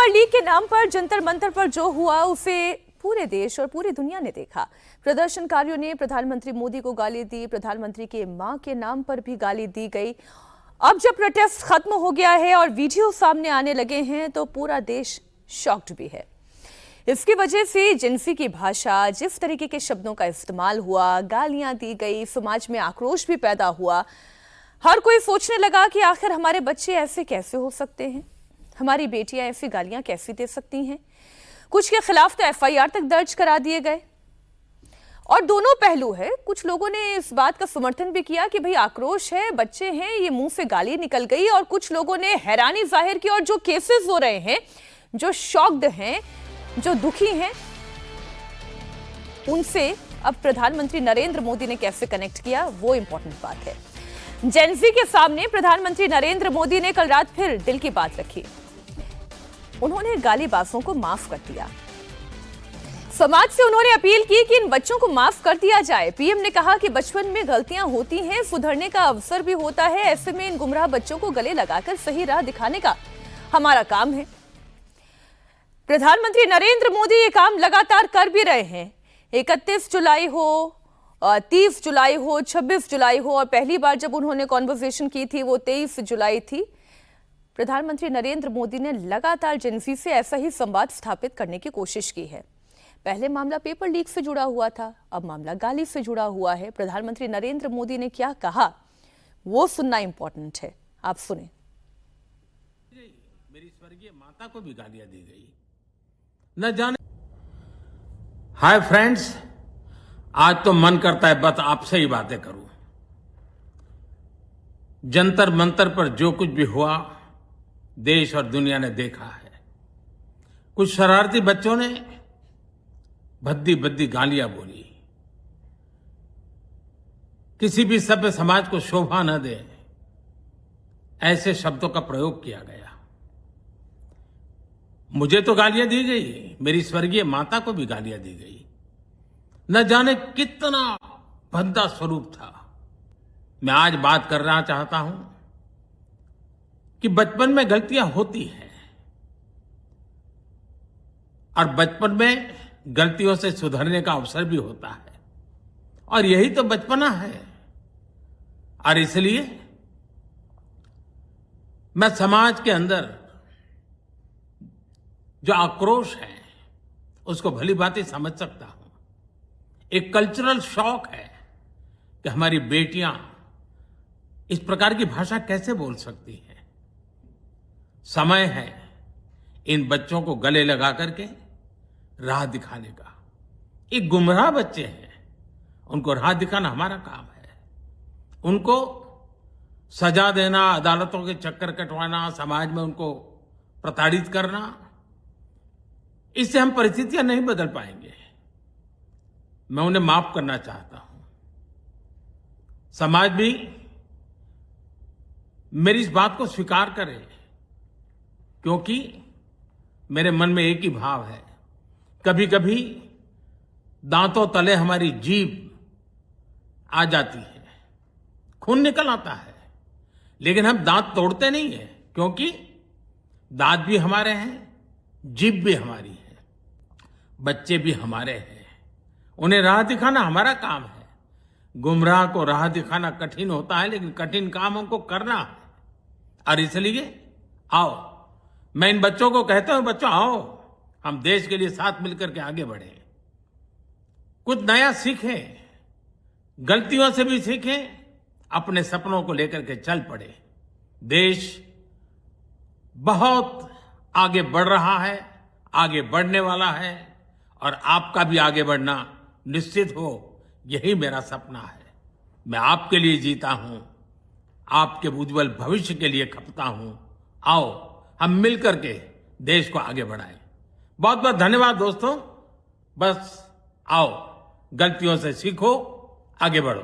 Paper leak के नाम पर जंतर मंतर पर जो हुआ उसे पूरे देश और पूरी दुनिया ने देखा। प्रदर्शनकारियों ने प्रधानमंत्री मोदी को गाली दी, प्रधानमंत्री के मां के नाम पर भी गाली दी गई। अब जब प्रोटेस्ट खत्म हो गया है और वीडियो सामने आने लगे हैं तो पूरा देश शॉक्ड भी है। इसकी वजह से जिनसी की भाषा, जिस तरीके के शब्दों का इस्तेमाल हुआ, गालियां दी गई, समाज में आक्रोश भी पैदा हुआ। हर कोई सोचने लगा कि आखिर हमारे बच्चे ऐसे कैसे हो सकते हैं, हमारी बेटियां ऐसी गालियां कैसी दे सकती हैं। कुछ के खिलाफ तो एफआईआर तक दर्ज करा दिए गए। और दोनों पहलू है। कुछ लोगों ने इस बात का समर्थन भी किया कि भाई आक्रोश है, बच्चे हैं, ये मुंह से गाली निकल गई। और कुछ लोगों ने हैरानी जाहिर की और जो केसेस हो रहे हैं, जो शॉक्ड हैं, जो दुखी हैं, उनसे अब प्रधानमंत्री नरेंद्र मोदी ने कैसे कनेक्ट किया वो इंपॉर्टेंट बात है। जेनजी के सामने प्रधानमंत्री नरेंद्र मोदी ने कल रात फिर दिल की बात रखी। उन्होंने गालीबाजों को माफ कर दिया। समाज से उन्होंने अपील की कि इन बच्चों को माफ कर दिया जाए। पीएम ने कहा कि बचपन में गलतियां होती हैं, सुधरने का अवसर भी होता है। ऐसे में इन गुमराह बच्चों को गले लगाकर सही राह दिखाने का हमारा काम है। प्रधानमंत्री नरेंद्र मोदी ये काम लगातार कर भी रहे हैं। 31 जुलाई हो, 30 जुलाई हो, 26 जुलाई हो, और पहली बार जब उन्होंने कॉन्वर्सेशन की थी वो 23 जुलाई थी। प्रधानमंत्री नरेंद्र मोदी ने लगातार जेनजी से ऐसा ही संवाद स्थापित करने की कोशिश की है। पहले मामला पेपर लीक से जुड़ा हुआ था, अब मामला गाली से जुड़ा हुआ है। प्रधानमंत्री नरेंद्र मोदी ने क्या कहा वो सुनना इंपॉर्टेंट है। आप सुने। मेरी स्वर्गीय माता को भी गालियां दी गई, न जाने। हाय फ्रेंड्स, आज तो मन करता है बस आपसे ही बातें करूं। जंतर मंतर पर जो कुछ भी हुआ देश और दुनिया ने देखा है। कुछ शरारती बच्चों ने भद्दी भद्दी गालियां बोली। किसी भी सभ्य समाज को शोभा न दे ऐसे शब्दों का प्रयोग किया गया। मुझे तो गालियां दी गई, मेरी स्वर्गीय माता को भी गालियां दी गई। न जाने कितना भद्दा स्वरूप था। मैं आज बात करना चाहता हूं कि बचपन में गलतियां होती हैं और बचपन में गलतियों से सुधरने का अवसर भी होता है, और यही तो बचपना है। और इसलिए मैं समाज के अंदर जो आक्रोश है उसको भली भांति समझ सकता हूं। एक कल्चरल शॉक है कि हमारी बेटियां इस प्रकार की भाषा कैसे बोल सकती हैं। समय है इन बच्चों को गले लगा करके राह दिखाने का। ये गुमराह बच्चे हैं, उनको राह दिखाना हमारा काम है। उनको सजा देना, अदालतों के चक्कर कटवाना, समाज में उनको प्रताड़ित करना, इससे हम परिस्थितियां नहीं बदल पाएंगे। मैं उन्हें माफ करना चाहता हूं। समाज भी मेरी इस बात को स्वीकार करे, क्योंकि मेरे मन में एक ही भाव है। कभी कभी दांतों तले हमारी जीभ आ जाती है, खून निकल आता है, लेकिन हम दांत तोड़ते नहीं है, क्योंकि दांत भी हमारे हैं, जीभ भी हमारी है, बच्चे भी हमारे हैं। उन्हें राह दिखाना हमारा काम है। गुमराह को राह दिखाना कठिन होता है, लेकिन कठिन काम हमको करना है। और इसलिए आओ, मैं इन बच्चों को कहता हूं, बच्चों आओ, हम देश के लिए साथ मिलकर के आगे बढ़े, कुछ नया सीखें, गलतियों से भी सीखें, अपने सपनों को लेकर के चल पड़े। देश बहुत आगे बढ़ रहा है, आगे बढ़ने वाला है, और आपका भी आगे बढ़ना निश्चित हो, यही मेरा सपना है। मैं आपके लिए जीता हूं, आपके उज्जवल भविष्य के लिए खपता हूं। आओ हम मिलकर के देश को आगे बढ़ाएं। बहुत बहुत धन्यवाद दोस्तों। बस आओ, गलतियों से सीखो, आगे बढ़ो।